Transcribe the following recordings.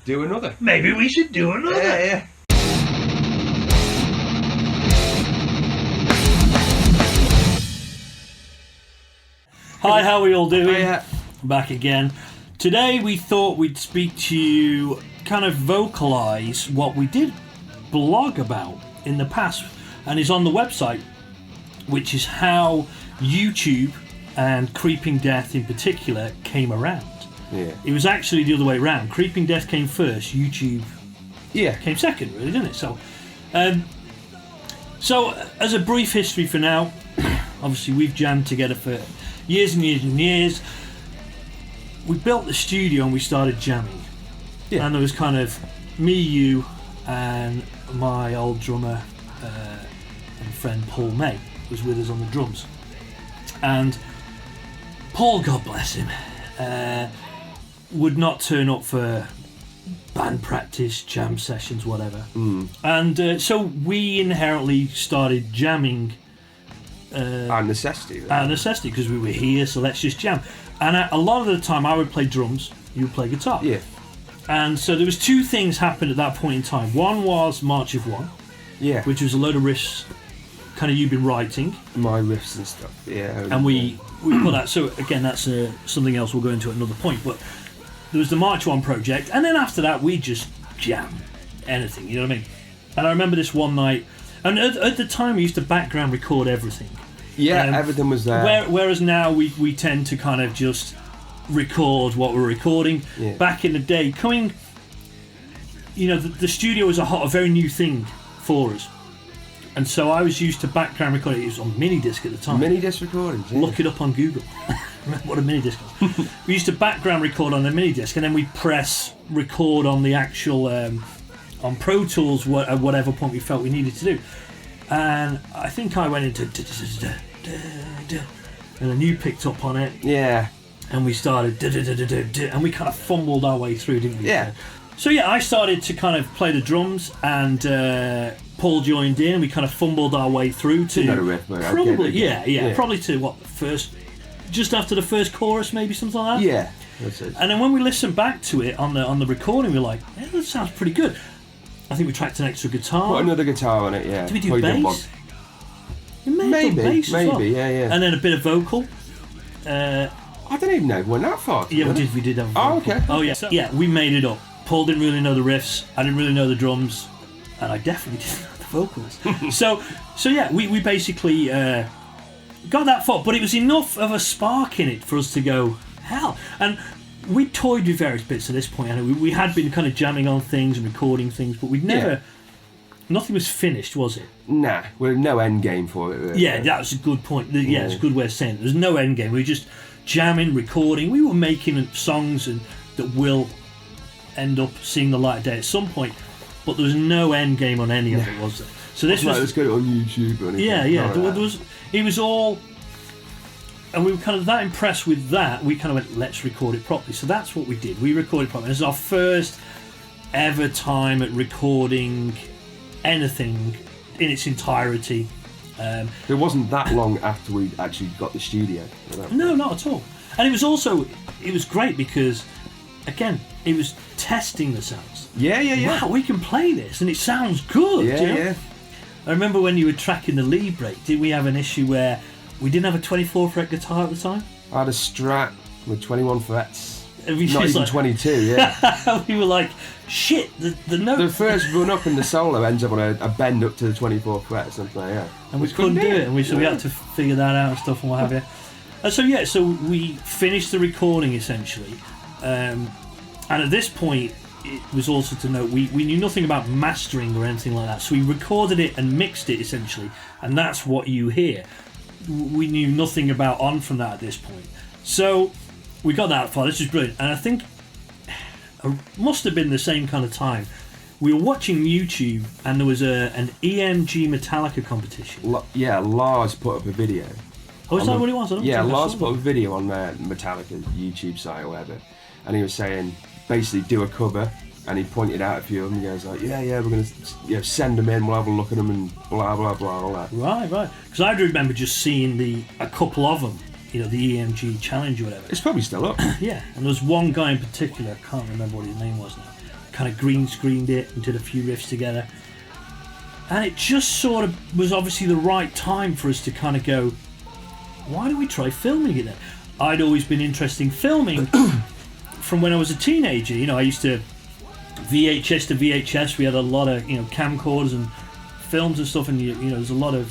do another. Maybe we should do another. Yeah. Hi, how are we all doing? Hiya. Back again. Today we thought we'd speak to you, kind of vocalise what we did blog about in the past, and is on the website, which is how YouTube and Creeping Death in particular came around. Yeah. It was actually the other way around. Creeping Death came first, YouTube came second, really, didn't it? So as a brief history for now, obviously we've jammed together for years and years and years. We built the studio and we started jamming. Yeah. And there was kind of me, you, and my old drummer and friend Paul May was with us on the drums. And Paul, God bless him, would not turn up for band practice, jam sessions, whatever. And so we inherently started jamming. Our necessity. Our necessity, because we were here, so let's just jam. And a lot of the time I would play drums, you would play guitar. Yeah. And so there was two things happened at that point in time. One was March of One. Yeah. Which was a load of riffs, kind of you've been writing. My riffs and stuff, yeah. And we put that, so again, that's something else we'll go into at another point, but there was the March 1 project, and then after that we just jam anything, you know what I mean? And I remember this one night, and at the time we used to background record everything. Yeah, everything was there. Whereas now we tend to kind of just record what we're recording. Yeah. Back in the day, the studio was a very new thing for us. And so I was used to background recording. It was on mini disc at the time. Mini disc recordings, yeah. Look it up on Google. What a mini disc was. We used to background record on a mini disc, and then we'd press record on the actual on Pro Tools at whatever point we felt we needed to do. And I think I went into and then you picked up on it. Yeah. And we started and we kind of fumbled our way through, didn't we? Yeah. So yeah, I started to kind of play the drums, and Paul joined in, and we kind of fumbled our way through to probably probably to just after the first chorus, maybe something like that. Yeah, that's it. And then when we listened back to it on the recording, we were like, yeah, that sounds pretty good. I think we tracked an extra guitar. Put another guitar on it, yeah. Did we do bass? Maybe, yeah. And then a bit of vocal. I don't even know. We went that far. Yeah, we did have a vocal. Oh, okay. Oh, yeah. So, yeah, we made it up. Paul didn't really know the riffs. I didn't really know the drums. And I definitely didn't know the vocals. so yeah, we basically got that far. But it was enough of a spark in it for us to go, hell. And we toyed with various bits at this point. And we had been kind of jamming on things and recording things, but we'd never... Yeah. Nothing was finished, was it? Nah, well, no end game for it. Really. Yeah, that was a good point. Yeah, it's a good way of saying it. There's no end game. We were just jamming, recording. We were making songs that will end up seeing the light of day at some point, but there was no end game on any of it, was there? So this was... let's get it on YouTube or anything. Yeah. It was all... And we were kind of that impressed with that, we kind of went, let's record it properly. So that's what we did. We recorded properly. This is our first ever time at recording anything in its entirety. It wasn't that long after we actually got the studio. No, not at all. And it was great because, again, it was testing the sounds. Yeah. Wow, we can play this and it sounds good. Yeah. I remember when you were tracking the lead break, did we have an issue where we didn't have a 24 fret guitar at the time? I had a Strat with 21 frets. Not even like, 22, yeah. We were like, shit, the note... The first run up in the solo ends up on a bend up to the 24th fret or something, yeah. And we couldn't do it, and we had to figure that out and stuff and what have you. And so we finished the recording essentially. And at this point, it was also to note, we knew nothing about mastering or anything like that. So we recorded it and mixed it essentially, and that's what you hear. We knew nothing about on from that at this point. So... we got that far. This is brilliant, and I think it must have been the same kind of time. We were watching YouTube, and there was an EMG Metallica competition. Lars put up a video. Oh, is that what it was? Lars put up a video on Metallica's YouTube site or whatever, and he was saying basically do a cover, and he pointed out a few of them. He goes like, we're going to send them in. We'll have a look at them and blah blah blah all that. Right. Because I do remember just seeing a couple of them. The EMG challenge or whatever. It's probably still up. Yeah, and there was one guy in particular, I can't remember what his name was now. kind of green screened it and did a few riffs together. And it just sort of was obviously the right time for us to kind of go, why don't we try filming it then? I'd always been interested in filming from when I was a teenager. You know, I used to VHS to VHS. We had a lot of, you know, camcorders and films and stuff, and you know, there's a lot of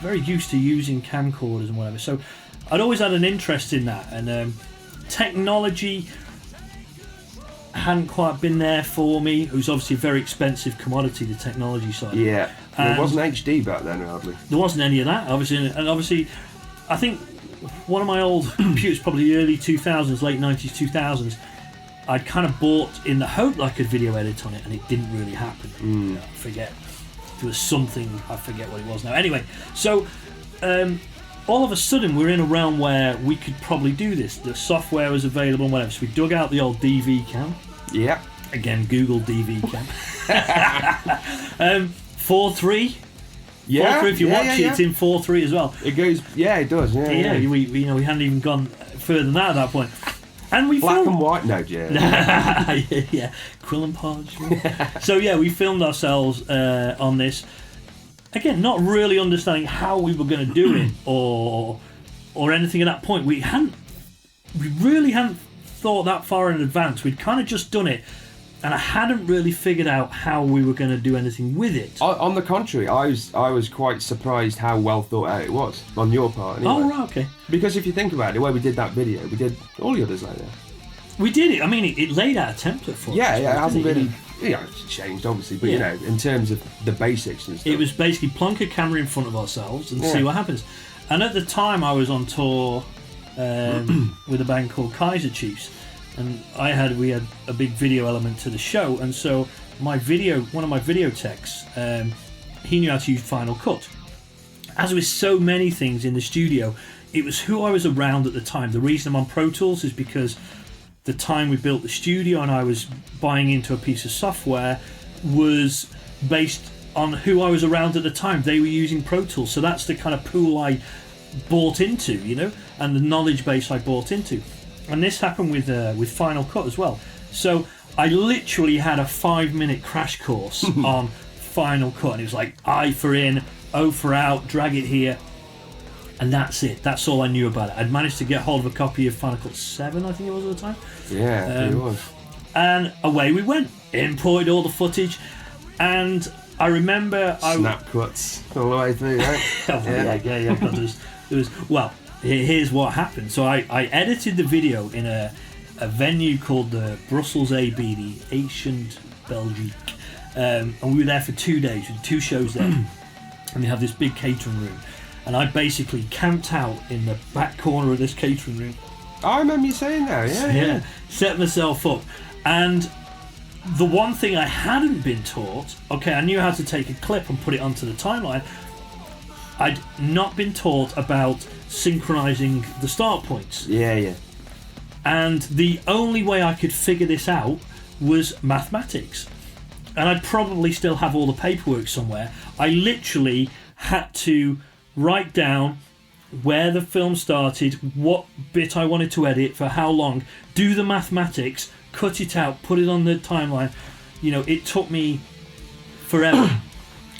very used to using camcorders and whatever. So I'd always had an interest in that, and technology hadn't quite been there for me. It was obviously a very expensive commodity, the technology side. Yeah, it wasn't HD back then, hardly. There wasn't any of that, obviously, and obviously, I think one of my old computers, probably early 2000s, late 90s, 2000s, I'd kind of bought in the hope that I could video edit on it, and it didn't really happen. You know, I forget. There was something, I forget what it was now. Anyway, so all of a sudden we're in a realm where we could probably do this. The software was available and whatever, so we dug out the old DV cam. Yeah. Again, Google DV cam. 4.3. Yeah. 4.3, if you watch it, it's in 4.3 as well. It goes, yeah, it does. Yeah. We you know, we hadn't even gone further than that at that point. And we Black filmed... and white, no, yeah. yeah, Quill and Podge. So yeah, we filmed ourselves on this. Again, not really understanding how we were going to do it or anything at that point. We really hadn't thought that far in advance. We'd kind of just done it, and I hadn't really figured out how we were going to do anything with it. On the contrary, I was quite surprised how well thought out it was on your part. Anyway. Oh, right, okay. Because if you think about it, the way we did that video, we did all the others like that. We did it. I mean, it laid out a template for us. Yeah, it hasn't really... it's changed, obviously, but, you know, in terms of the basics and stuff. It was basically plonk a camera in front of ourselves and see what happens. And at the time, I was on tour with a band called Kaiser Chiefs, and we had a big video element to the show, and so one of my video techs, he knew how to use Final Cut. As with so many things in the studio, it was who I was around at the time. The reason I'm on Pro Tools is because the time we built the studio and I was buying into a piece of software was based on who I was around at the time. They were using Pro Tools, so that's the kind of pool I bought into, you know, and the knowledge base I bought into. And this happened with Final Cut as well. So I literally had a 5-minute crash course on Final Cut, and it was like I for in, O for out, drag it here. And that's it. That's all I knew about it. I'd managed to get hold of a copy of Final Cut 7, I think it was at the time. Yeah, it was. And away we went. Imported all the footage. And I remember... Snap cuts all the way through, right? yeah. But there was, well, here's what happened. So I edited the video in a venue called the Brussels AB, the Ancient Belgique. And we were there for 2 days. We did 2 shows there. And they have this big catering room. And I basically camped out in the back corner of this catering room. I remember you saying that, yeah. Set myself up. And the one thing I hadn't been taught, okay, I knew how to take a clip and put it onto the timeline. I'd not been taught about synchronizing the start points. Yeah. And the only way I could figure this out was mathematics. And I'd probably still have all the paperwork somewhere. I literally had to write down where the film started, what bit I wanted to edit, for how long, do the mathematics, cut it out, put it on the timeline. You know, it took me forever.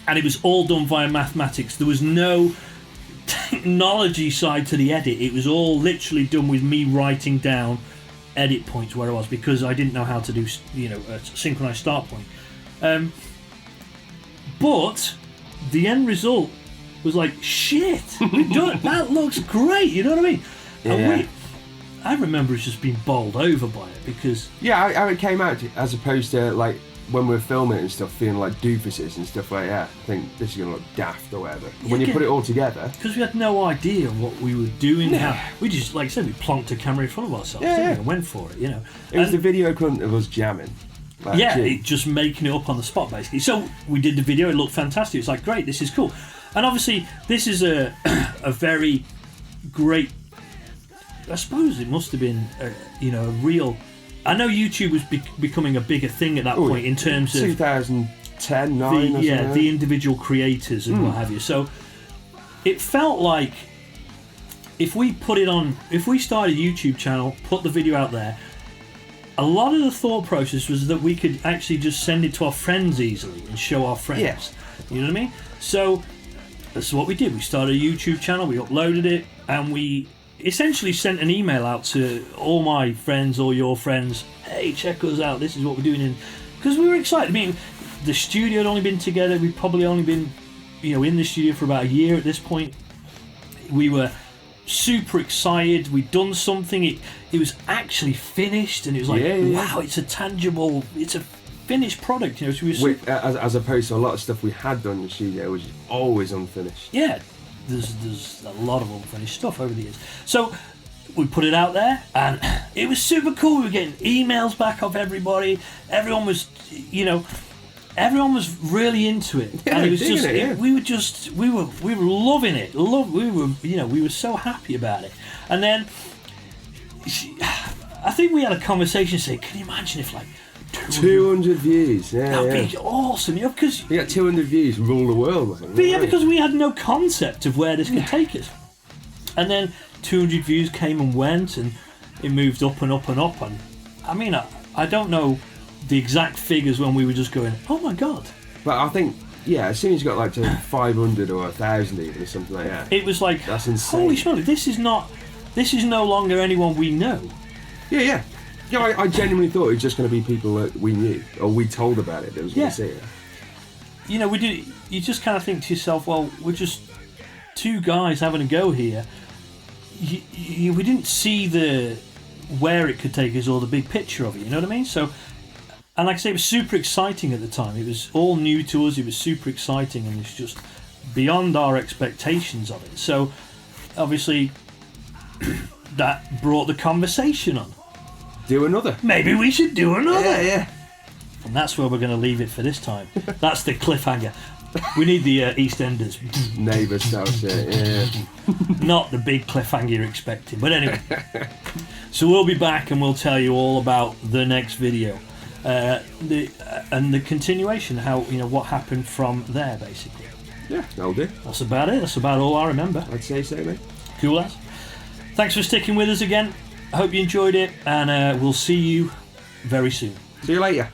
And it was all done via mathematics. There was no technology side to the edit. It was all literally done with me writing down edit points where I was, because I didn't know how to do, you know, a synchronized start point. But the end result was like, shit, that looks great, you know what I mean? Yeah. And I remember us just being bowled over by it, because... Yeah, how it came out, as opposed to, like, when we were filming it and stuff, feeling like doofuses and stuff like that. I think this is going to look daft or whatever. When you put it all together... Because we had no idea what we were doing. We just, like I said, we plonked a camera in front of ourselves, didn't we? And went for it, you know. It was the video equivalent of us jamming. Like, just making it up on the spot, basically. So we did the video, it looked fantastic. It's like, great, this is cool. And obviously, this is a very great... I suppose it must have been, a real... I know YouTube was becoming a bigger thing at that point in terms of 2010, 9 the individual creators and what have you. So it felt like if we started a YouTube channel, put the video out there, a lot of the thought process was that we could actually just send it to our friends easily and show our friends. Yeah. You know what I mean? So that's what we did. We started a YouTube channel, we uploaded it, and we essentially sent an email out to all my friends, all your friends. Hey, check us out. This is what we're doing. Because we were excited. I mean, the studio had only been together. We'd probably only been, in the studio for about a year at this point. We were super excited. We'd done something. It was actually finished, and it was like, wow, it's a finished product. So we were as opposed to a lot of stuff we had done in the studio, which is always unfinished. Yeah, there's a lot of unfinished stuff over the years. So we put it out there, and it was super cool. We were getting emails back off everybody. Everyone was, everyone was really into it, and it was just we were loving it. We were so happy about it. And then I think we had a conversation saying, can you imagine if like 200 views? That'd be awesome, because you got 200 views, rule the world. I think, because we had no concept of where this could take us. And then 200 views came and went, and it moved up and up and up. And I mean, I don't know the exact figures when we were just going, oh my god. But I think, as soon as you got like to 500 or 1,000 even or something like that, it was like, that's insane. Holy smokes, this is no longer anyone we know. Yeah, I genuinely thought it was just going to be people that we knew or we told about it that was going to see it. You just kind of think to yourself, well, we're just two guys having a go here. We didn't see where it could take us or the big picture of it, you know what I mean? So, and like I say, it was super exciting at the time. It was all new to us. It was super exciting, and it's just beyond our expectations of it. So, obviously, that brought the conversation on. Do another. Maybe we should do another. Yeah. And that's where we're going to leave it for this time. That's the cliffhanger. We need the EastEnders. Neighbours style shit, yeah. Not the big cliffhanger you're expecting. But anyway. So we'll be back and we'll tell you all about the next video. And the continuation, how what happened from there, basically. Yeah, that'll do. That's about it. That's about all I remember. I'd say so, mate. Cool, lads. Thanks for sticking with us again. I hope you enjoyed it, and we'll see you very soon. See you later.